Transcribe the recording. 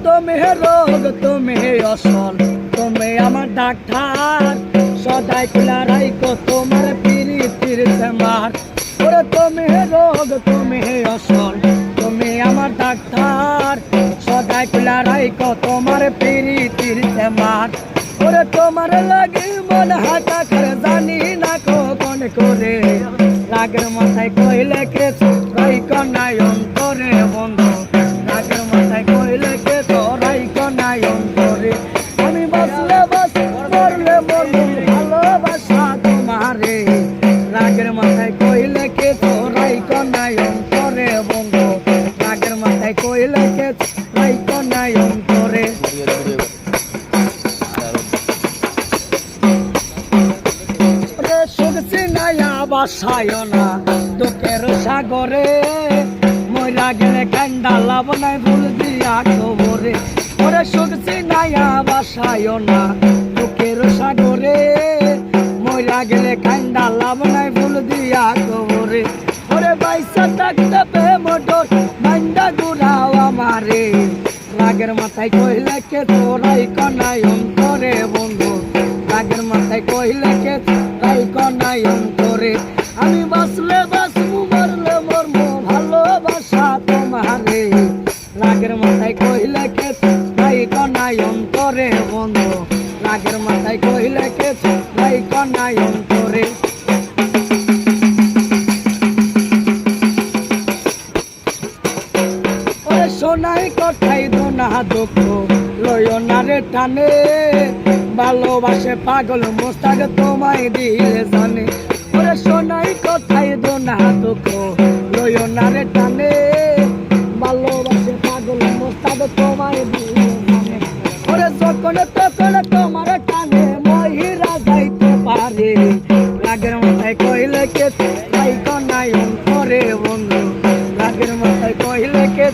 তুমি রোগ তুমি অসল তুমি আমার ডাক্তার সদাই কুলা রাইকো তোমার পিরিতির চেম্বার ওরে তুমি রোগ তুমি অসল তুমি আমার ডাক্তার সদাই কুলা রাইকো তোমার পিরিতির চেম্বার ওরে তোমার লাগি মন হাটা করে জানি না কখন করে রাগের মাথায় কইলে কে রাইকো নাই অন্তরে বন্ধু রাগের মাথায় কইলে কে রাইকো নাই অন্তরে আমি বাঁচলে বাঁচ মরলে মরবো ভালোবাসা তোমারে রাগের মাথায় কইলে কে রাইকো নাই অন্তরে বন্ধু রাগের মাথায় কইলে কে রাইকো নাই অন্তরে শুনছি নাইয়া বাসায় না দুঃখের সাগরে মইরা গেলে কান্দা লাভ নাই ভুল দিয়া খবরে ওরে শুনছি নাইয়া বাসায় না দুঃখের সাগরে মইরা গেলে কান্দা লাভ নাই ভুল দিয়া খবরে ওরে বাইসা থাকতে পে মোটর মাইন্ডা ঘুরাও আমারে রাগের মাথায় কইলে কে তোরাই কনাই অন্তরে বন্ধু রাগের মাথায় কইলে কে রাইকো নাই অন্তরে আমি বাঁচলে বাঁচবো মরলে মরবো ভালোবাসা তোমারে রাগের মাথায় কইলে কে রাইকো নাই অন্তরে বন্ধু রাগের মাথায় কইলে কে রাইকো নাই অন্তরে ওরে সোনাই কথাই দোনা দুঃখ লয় না রে টানে ভালোবাসে পাগল মোস্তাক তোমায় দিলে জানে ওরে সোনাই কথাই দোনা দুঃখ লয় না রে টানে ভালোবাসে পাগল মোস্তাক তোমায় দিলে জানে ওরে যখন তখন তোমার টানে মহিরা যাইতে পারে রাগের মাথায় কইলে কে রাইকো নাই অন্তরে বন্ধু রাগের মাথায় কইলে কে